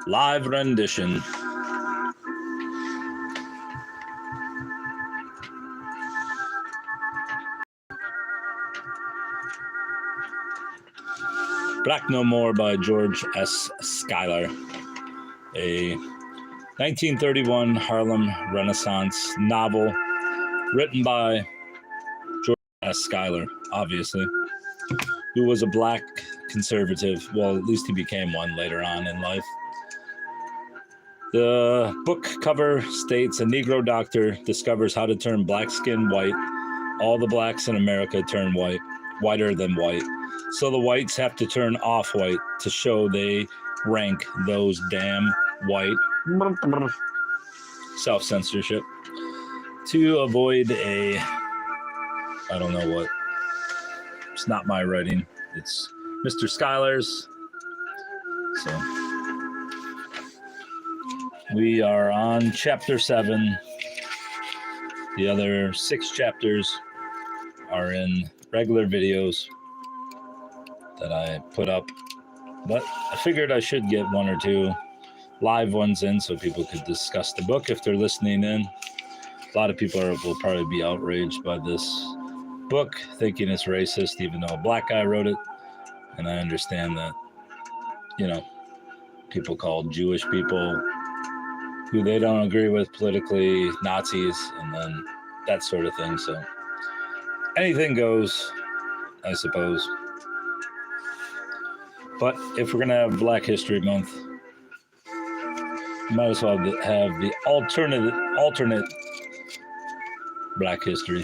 live rendition. Black No More by George S. Schuyler, a 1931 Harlem Renaissance novel written by George S. Schuyler, obviously, who was a black conservative. Well, at least he became one later on in life. The book cover states a Negro doctor discovers how to turn black skin white. All the blacks in America turn white, whiter than white. So the whites have to turn off-white to show they rank those damn white. Self-censorship. To avoid I don't know what. It's not my writing. It's Mr. Schuyler's. So we are on chapter 7. The other 6 chapters are in regular videos that I put up, but I figured I should get 1 or 2 live ones in so people could discuss the book if they're listening in. A lot of people will probably be outraged by this book, thinking it's racist, even though a black guy wrote it. And I understand that, people call Jewish people who they don't agree with politically Nazis, and then that sort of thing. So anything goes, I suppose. But if we're going to have Black History Month, might as well have the alternate Black history,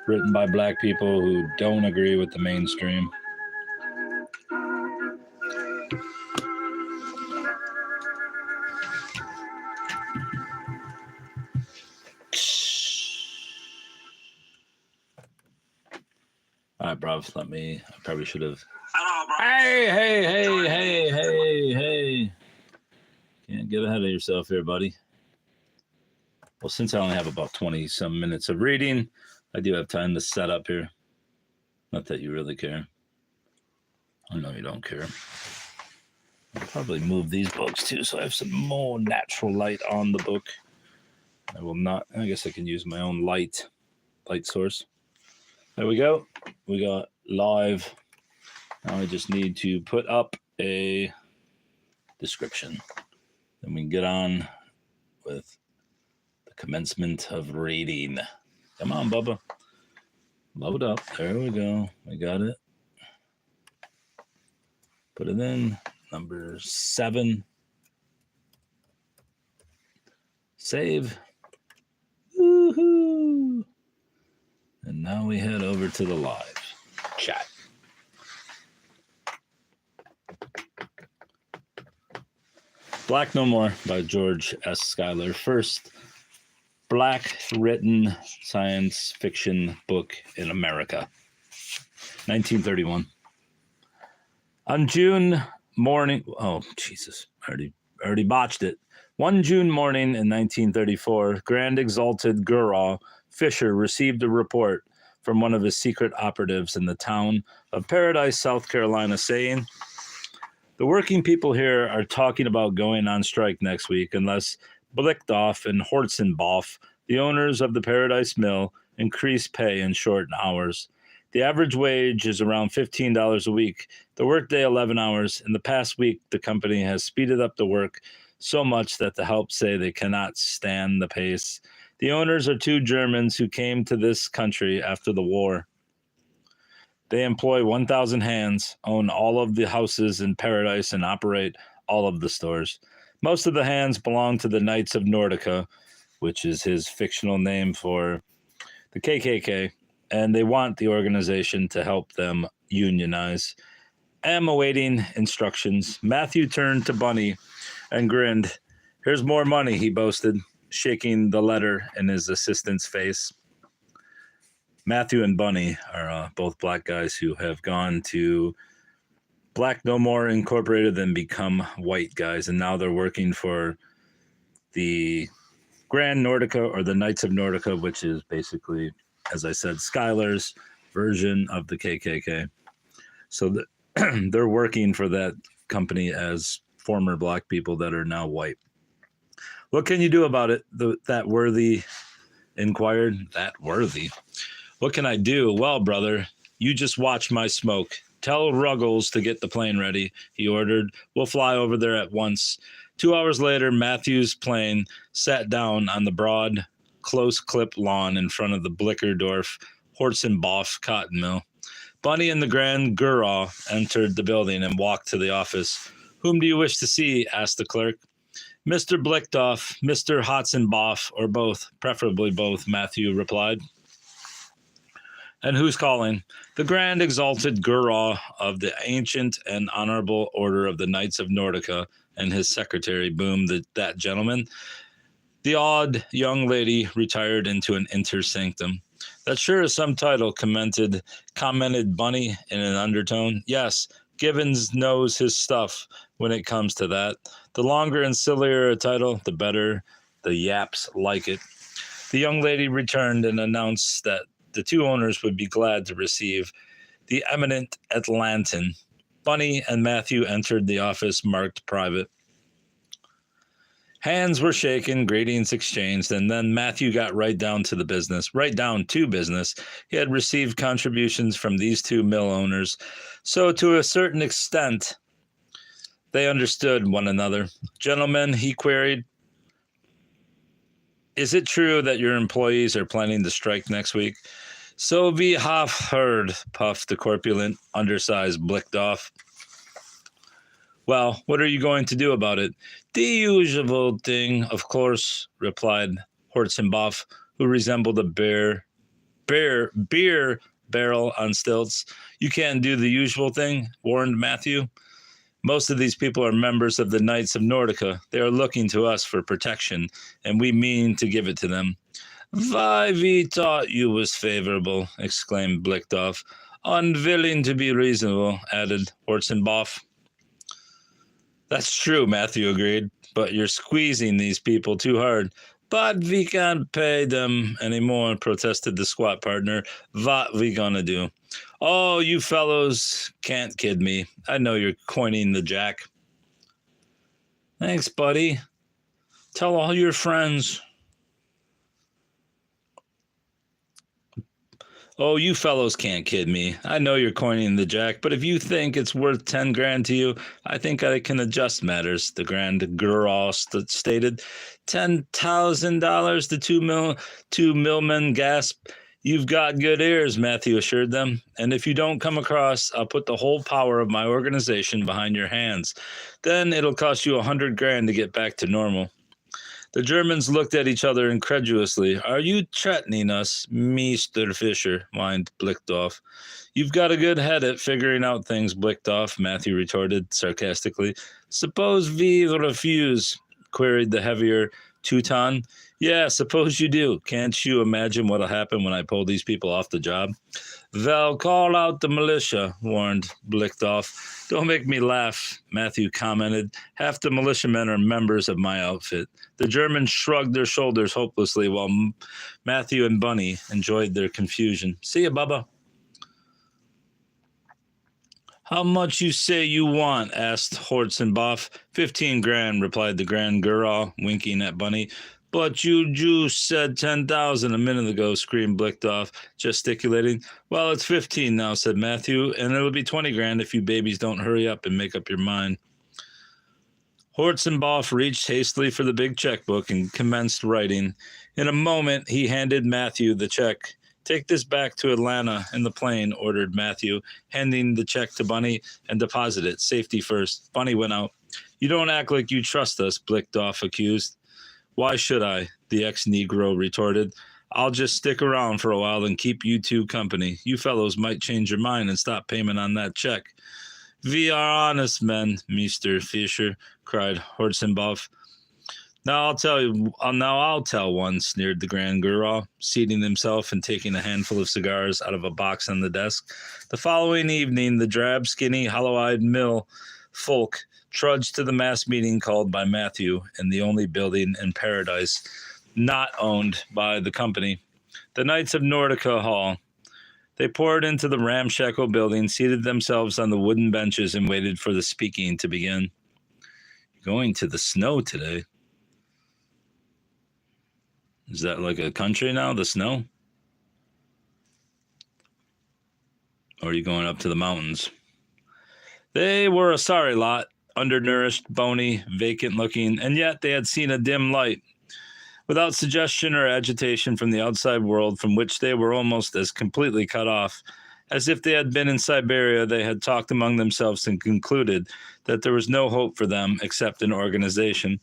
written by black people who don't agree with the mainstream. All right, bruv, I probably should have. Hey. Can't get ahead of yourself here, buddy. Well, since I only have about 20-some minutes of reading, I do have time to set up here. Not that you really care. I know you don't care. I'll probably move these books too, so I have some more natural light on the book. I will not. I guess I can use my own light source. There we go. We got live. Now I just need to put up a description. Then we can get on with the commencement of reading. Come on, Bubba. Load up. There we go. We got it. Put it in. Number 7. Save. Woohoo! And now we head over to the live chat. Black No More by George S. Schuyler. First black written science fiction book in America. 1931. On June morning, oh Jesus, I already botched it. One June morning in 1934, Grand Exalted Gurrah Fisher received a report from one of his secret operatives in the town of Paradise, South Carolina, saying, "The working people here are talking about going on strike next week unless Blickdoff and Horzenboff, the owners of the Paradise Mill, increase pay in shortened hours. The average wage is around $15 a week. The workday 11 hours. In the past week, the company has speeded up the work so much that the help say they cannot stand the pace. The owners are 2 Germans who came to this country after the war. They employ 1,000 hands, own all of the houses in Paradise, and operate all of the stores. Most of the hands belong to the Knights of Nordica, which is his fictional name for the KKK, and they want the organization to help them unionize. Am awaiting instructions." Matthew turned to Bunny and grinned. "Here's more money," he boasted, shaking the letter in his assistant's face. Matthew and Bunny are both black guys who have gone to Black No More Incorporated and become white guys, and now they're working for the Grand Nordica, or the Knights of Nordica, which is basically, as I said, Schuyler's version of the KKK. So they're working for that company as former black people that are now white. What can you do about it? That worthy inquired. That worthy. What can I do? Well, brother, you just watch my smoke. Tell Ruggles to get the plane ready, he ordered. We'll fly over there at once. 2 hours later, Matthew's plane sat down on the broad, close-clipped lawn in front of the Blickerdorf Horzenboff cotton mill. Bunny and the Grand Gurrah entered the building and walked to the office. Whom do you wish to see? Asked the clerk. Mr. Blickdorf, Mr. Hotzenboff, or both, preferably both, Matthew replied. And who's calling? The Grand Exalted Gurrah of the Ancient and Honorable Order of the Knights of Nordica, and his secretary boomed that gentleman. The odd young lady retired into an inner sanctum. That sure is some title, commented Bunny in an undertone. Yes, Gibbons knows his stuff when it comes to that. The longer and sillier a title, the better the yaps like it. The young lady returned and announced that the two owners would be glad to receive the eminent Atlantan. Bunny and Matthew entered the office marked private. Hands were shaken, greetings exchanged, and then Matthew got right down to business. He had received contributions from these two mill owners, so to a certain extent, they understood one another. Gentlemen, he queried, is it true that your employees are planning to strike next week? So we have heard, puffed the corpulent, undersized Blickdorf. Well, what are you going to do about it? The usual thing, of course, replied Horzenboff, who resembled a beer barrel on stilts. You can't do the usual thing, warned Matthew. Most of these people are members of the Knights of Nordica. They are looking to us for protection, and we mean to give it to them. Why, we thought you was favorable, exclaimed Blickdorf. Unwilling to be reasonable, added Horzenboff. That's true, Matthew agreed, but you're squeezing these people too hard. But we can't pay them anymore, protested the squat partner. What we gonna do? Oh, you fellows can't kid me. I know you're coining the jack. Thanks, buddy. Tell all your friends. Oh, you fellows can't kid me. I know you're coining the jack, but if you think it's worth 10 grand to you, I think I can adjust matters, the Grand Gurrah stated. $10,000, the two millmen gasped. You've got good ears, Matthew assured them, and if you don't come across, I'll put the whole power of my organization behind your hands. Then it'll cost you 100 grand to get back to normal. The Germans looked at each other incredulously. Are you threatening us, Mr. Fisher? whined Blickdorf. You've got a good head at figuring out things, Blickdorf, Matthew retorted sarcastically. Suppose we refuse, queried the heavier Teuton. Yeah, suppose you do. Can't you imagine what'll happen when I pull these people off the job? Well, call out the militia, warned Blickdorf. Don't make me laugh, Matthew commented. Half the militiamen are members of my outfit. The Germans shrugged their shoulders hopelessly while Matthew and Bunny enjoyed their confusion. See ya, Bubba. How much you say you want? Asked Horzenboff. 15 grand, replied the Grand Gurrah, winking at Bunny. But you just said 10,000 a minute ago, screamed Blickdorf, gesticulating. Well, it's 15 now, said Matthew, and it'll be 20 grand if you babies don't hurry up and make up your mind. Horzenboff reached hastily for the big checkbook and commenced writing. In a moment, he handed Matthew the check. Take this back to Atlanta in the plane, ordered Matthew, handing the check to Bunny and deposit it, safety first. Bunny went out. You don't act like you trust us, Blickdorf accused. Why should I? The ex-Negro retorted. I'll just stick around for a while and keep you two company. You fellows might change your mind and stop payment on that check. We are honest men, Mr. Fisher, cried Horzenboff. Now I'll tell one, sneered the Grand Gurrah, seating himself and taking a handful of cigars out of a box on the desk. The following evening, the drab, skinny, hollow-eyed mill folk trudged to the mass meeting called by Matthew in the only building in Paradise not owned by the company, the Knights of Nordica Hall. They poured into the ramshackle building, seated themselves on the wooden benches, and waited for the speaking to begin. Going to the snow today. Is that like a country now, the snow? Or are you going up to the mountains? They were a sorry lot, undernourished, bony, vacant-looking, and yet they had seen a dim light. Without suggestion or agitation from the outside world, from which they were almost as completely cut off, as if they had been in Siberia, they had talked among themselves and concluded that there was no hope for them except an organization.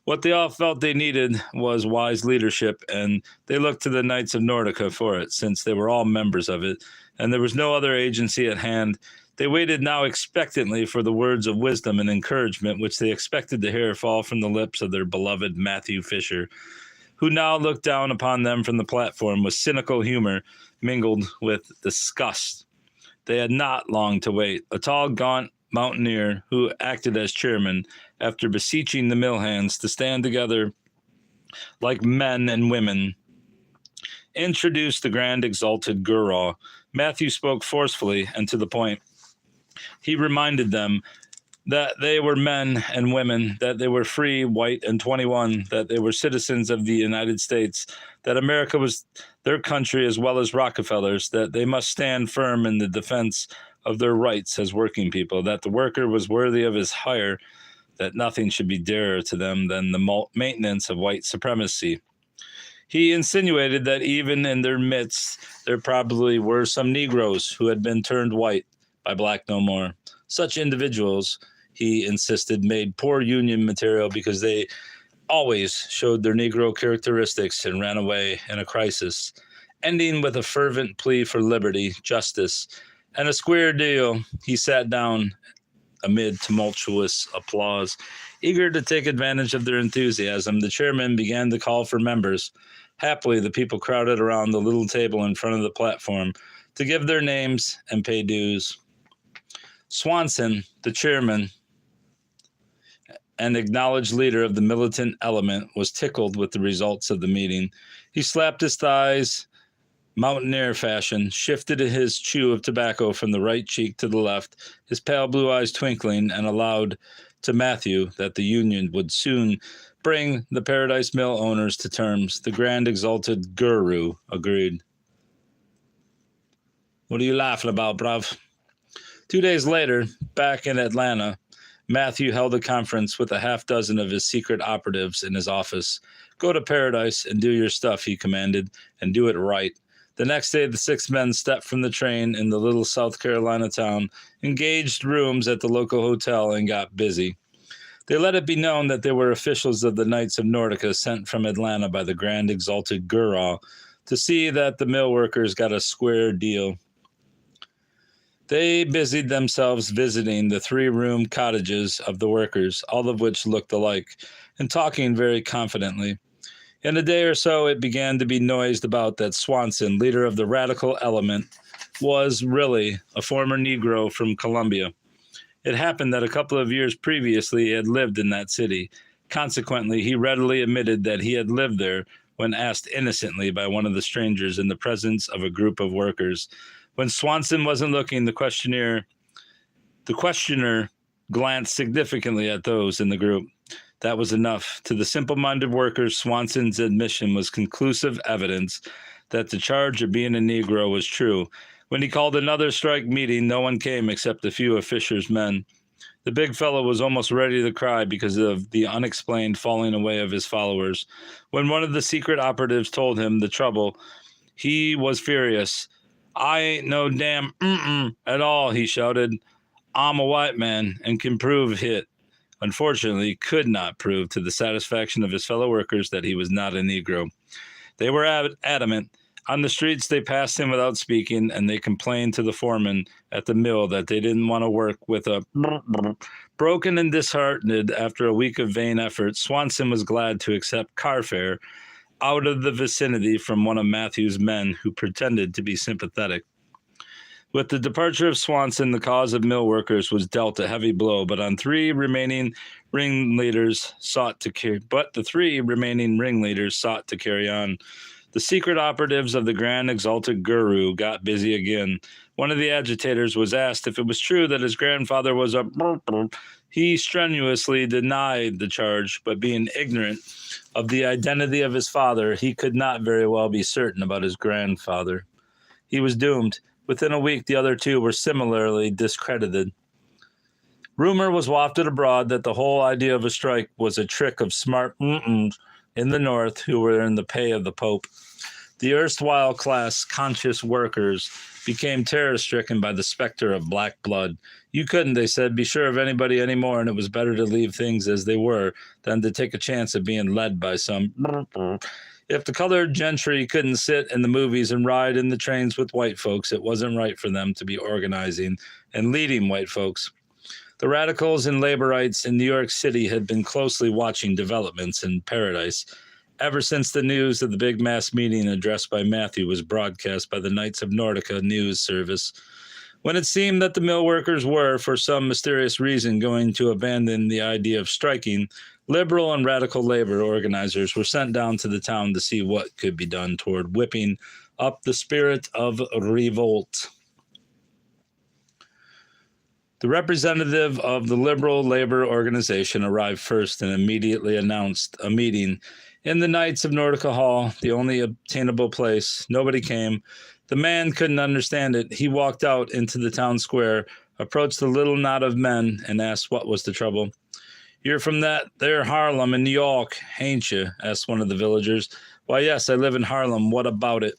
What they all felt they needed was wise leadership, and they looked to the Knights of Nordica for it, since they were all members of it, and there was no other agency at hand. They waited now expectantly for the words of wisdom and encouragement which they expected to hear fall from the lips of their beloved Matthew Fisher, who now looked down upon them from the platform with cynical humor mingled with disgust. They had not long to wait. A tall, gaunt mountaineer, who acted as chairman, after beseeching the mill hands to stand together like men and women, introduced the grand exalted Gurrah. Matthew spoke forcefully and to the point. He reminded them that they were men and women, that they were free, white, and 21, that they were citizens of the United States, that America was their country as well as Rockefeller's, that they must stand firm in the defense of their rights as working people, that the worker was worthy of his hire, that nothing should be dearer to them than the maintenance of white supremacy. He insinuated that even in their midst, there probably were some Negroes who had been turned white by Black No More. Such individuals, he insisted, made poor Union material because they always showed their Negro characteristics and ran away in a crisis, ending with a fervent plea for liberty, justice, and a square deal. He sat down amid tumultuous applause. Eager to take advantage of their enthusiasm, the chairman began to call for members. Happily, the people crowded around the little table in front of the platform to give their names and pay dues. Swanson, the chairman and acknowledged leader of the militant element, was tickled with the results of the meeting. He slapped his thighs, mountaineer fashion, shifted his chew of tobacco from the right cheek to the left, his pale blue eyes twinkling, and allowed to Matthew that the Union would soon bring the Paradise Mill owners to terms. The grand exalted Guru agreed. What are you laughing about, bruv? 2 days later, back in Atlanta, Matthew held a conference with a half dozen of his secret operatives in his office. Go to Paradise and do your stuff, he commanded, and do it right. The next day, the 6 men stepped from the train in the little South Carolina town, engaged rooms at the local hotel, and got busy. They let it be known that they were officials of the Knights of Nordica sent from Atlanta by the grand exalted Gurrah to see that the mill workers got a square deal. They busied themselves visiting the 3-room cottages of the workers, all of which looked alike, and talking very confidently. In a day or so, it began to be noised about that Swanson, leader of the radical element, was really a former Negro from Columbia. It happened that a couple of years previously he had lived in that city. Consequently, he readily admitted that he had lived there when asked innocently by one of the strangers in the presence of a group of workers. When Swanson wasn't looking, the questioner glanced significantly at those in the group. That was enough. To the simple-minded workers, Swanson's admission was conclusive evidence that the charge of being a Negro was true. When he called another strike meeting, no one came except a few of Fisher's men. The big fellow was almost ready to cry because of the unexplained falling away of his followers. When one of the secret operatives told him the trouble, he was furious. I ain't no damn at all, he shouted. I'm a white man and can prove it. Unfortunately, could not prove to the satisfaction of his fellow workers that he was not a Negro. They were adamant. On the streets, they passed him without speaking, and they complained to the foreman at the mill that they didn't want to work with a broken and disheartened after a week of vain effort. Swanson was glad to accept car fare out of the vicinity from one of Matthew's men who pretended to be sympathetic. With the departure of Swanson, the cause of mill workers was dealt a heavy blow, but the three remaining ringleaders sought to carry on. The secret operatives of the grand exalted Guru got busy again. One of the agitators was asked if it was true that his grandfather was a He strenuously denied the charge, but being ignorant of the identity of his father, he could not very well be certain about his grandfather. He was doomed. Within a week, the other two were similarly discredited. Rumor was wafted abroad that the whole idea of a strike was a trick of smart in the North who were in the pay of the Pope. The erstwhile class conscious workers became terror-stricken by the specter of black blood. You couldn't, they said, be sure of anybody anymore, and it was better to leave things as they were than to take a chance of being led by some. If the colored gentry couldn't sit in the movies and ride in the trains with white folks, it wasn't right for them to be organizing and leading white folks. The radicals and laborites in New York City had been closely watching developments in Paradise ever since the news of the big mass meeting addressed by Matthew was broadcast by the Knights of Nordica news service. When it seemed that the mill workers were, for some mysterious reason, going to abandon the idea of striking, liberal and radical labor organizers were sent down to the town to see what could be done toward whipping up the spirit of revolt. The representative of the Liberal Labor Organization arrived first and immediately announced a meeting in the Knights of Nordica Hall, the only obtainable place. Nobody came. The man couldn't understand it. He walked out into the town square, approached the little knot of men, and asked what was the trouble. "You're from that there Harlem in New York, ain't you?" asked one of the villagers. "Why, yes, I live in Harlem. What about it?"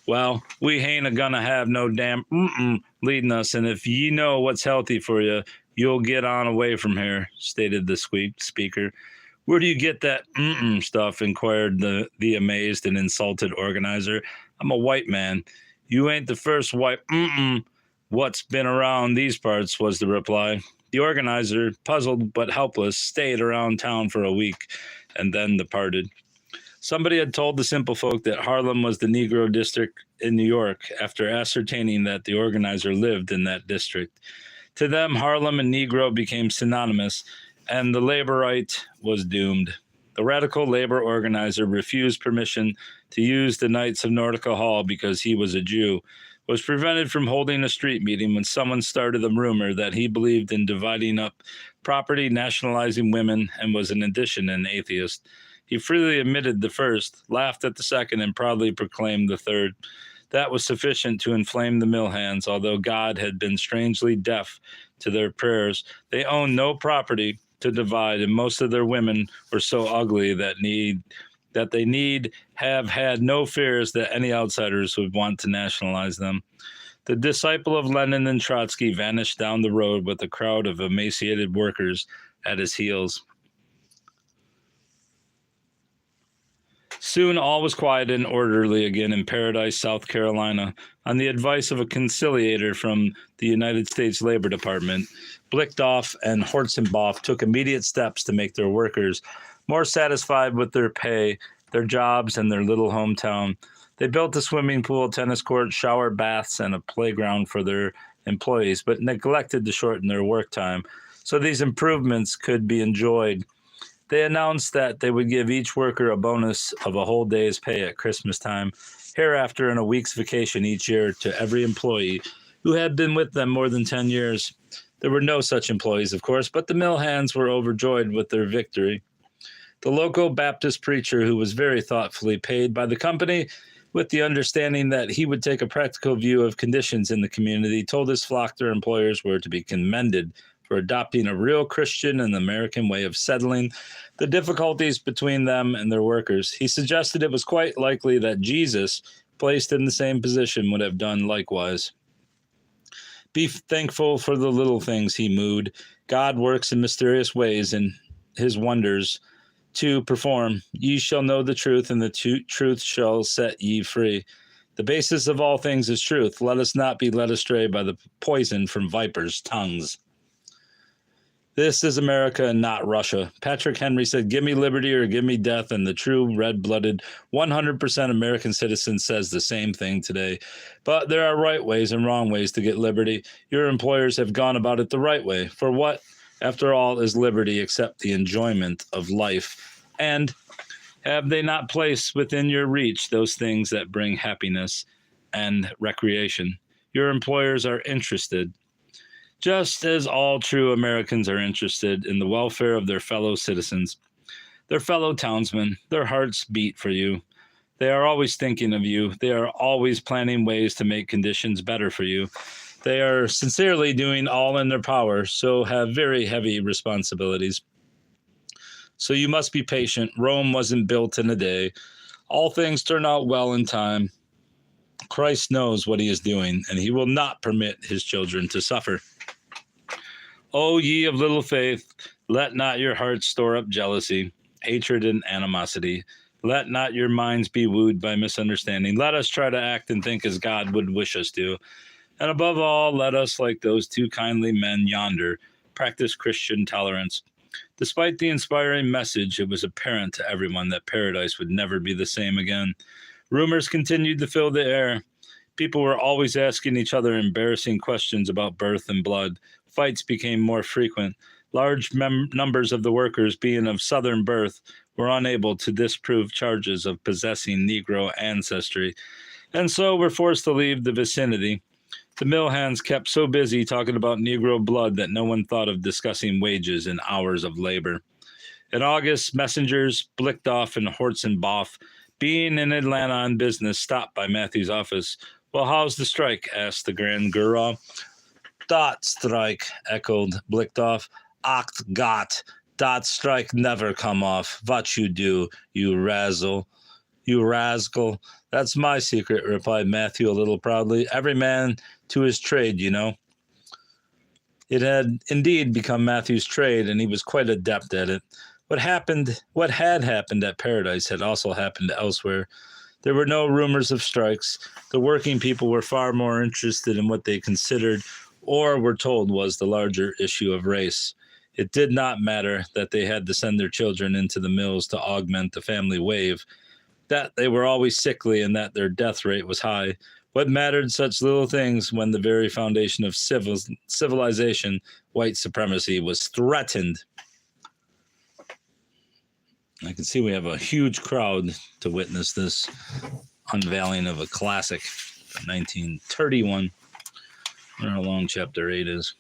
"Well, we ain't a-gonna have no damn leading us, and if ye know what's healthy for you, you'll get on away from here," stated the speaker. "Where do you get that stuff?" inquired the amazed and insulted organizer. "I'm a white man." "You ain't the first white what's been around these parts," was the reply. The organizer, puzzled but helpless, stayed around town for a week and then departed. Somebody had told the simple folk that Harlem was the Negro district in New York after ascertaining that the organizer lived in that district. To them, Harlem and Negro became synonymous, and the laborite was doomed. The radical labor organizer refused permission to use the Knights of Nordica Hall because he was a Jew, was prevented from holding a street meeting when someone started a rumor that he believed in dividing up property, nationalizing women, and was in addition an atheist. He freely admitted the first, laughed at the second, and proudly proclaimed the third. That was sufficient to inflame the mill hands, although God had been strangely deaf to their prayers. They owned no property to divide, and most of their women were so ugly that they need have had no fears that any outsiders would want to nationalize them. The disciple of Lenin and Trotsky vanished down the road with a crowd of emaciated workers at his heels. Soon all was quiet and orderly again in Paradise, South Carolina. On the advice of a conciliator from the United States Labor Department, Blickdorf and Horzenboff took immediate steps to make their workers more satisfied with their pay, their jobs, and their little hometown. They built a swimming pool, tennis court, shower baths, and a playground for their employees, but neglected to shorten their work time so these improvements could be enjoyed. They announced that they would give each worker a bonus of a whole day's pay at Christmas time, hereafter and a week's vacation each year to every employee who had been with them more than 10 years. There were no such employees, of course, but the mill hands were overjoyed with their victory. The local Baptist preacher, who was very thoughtfully paid by the company with the understanding that he would take a practical view of conditions in the community, told his flock their employers were to be commended for adopting a real Christian and American way of settling the difficulties between them and their workers. He suggested it was quite likely that Jesus, placed in the same position, would have done likewise. "Be thankful for the little things," he mooed. "God works in mysterious ways in his wonders to perform. Ye shall know the truth, and the truth shall set ye free. The basis of all things is truth. Let us not be led astray by the poison from vipers' tongues." This is America and not Russia. Patrick Henry said, "Give me liberty or give me death," and the true red-blooded 100% American citizen says the same thing today. But there are right ways and wrong ways to get liberty. Your employers have gone about it the right way. For what, after all, is liberty except the enjoyment of life? And have they not placed within your reach those things that bring happiness and recreation? Your employers are interested. Just as all true Americans are interested in the welfare of their fellow citizens, their fellow townsmen, their hearts beat for you. They are always thinking of you. They are always planning ways to make conditions better for you. They are sincerely doing all in their power, so have very heavy responsibilities. So you must be patient. Rome wasn't built in a day. All things turn out well in time. Christ knows what he is doing, and he will not permit his children to suffer. O ye of little faith, let not your hearts store up jealousy, hatred, and animosity. Let not your minds be wooed by misunderstanding. Let us try to act and think as God would wish us to. And above all, let us, like those two kindly men yonder, practice Christian tolerance. Despite the inspiring message, it was apparent to everyone that paradise would never be the same again. Rumors continued to fill the air. People were always asking each other embarrassing questions about birth and blood. Fights became more frequent. Large numbers of the workers, being of Southern birth, were unable to disprove charges of possessing Negro ancestry, and so were forced to leave the vicinity. The mill hands kept so busy talking about Negro blood that no one thought of discussing wages and hours of labor. In August, messengers, Blickdoff and Hortzenboff, being in Atlanta on business, stopped by Matthew's office. Well, how's the strike? Asked the Grand Guru. Dot strike, echoed Blickdoff. Acht Gott, dot strike never come off. What you do, you rascal. That's my secret, replied Matthew a little proudly. Every man to his trade, you know. It had indeed become Matthew's trade, and he was quite adept at it. What had happened at Paradise had also happened elsewhere. There were no rumors of strikes. The working people were far more interested in what they considered or were told was the larger issue of race. It did not matter that they had to send their children into the mills to augment the family wave, that they were always sickly and that their death rate was high. What mattered such little things when the very foundation of civilization, white supremacy, was threatened? I can see we have a huge crowd to witness this unveiling of a classic from 1931. I don't know how long chapter 8 is.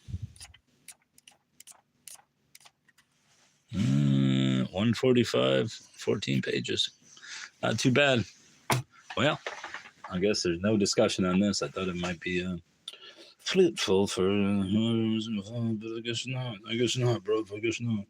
145, 14 pages. Not too bad. Well, I guess there's no discussion on this. I thought it might be fruitful for whoever was involved, but I guess not. I guess not, bro. I guess not.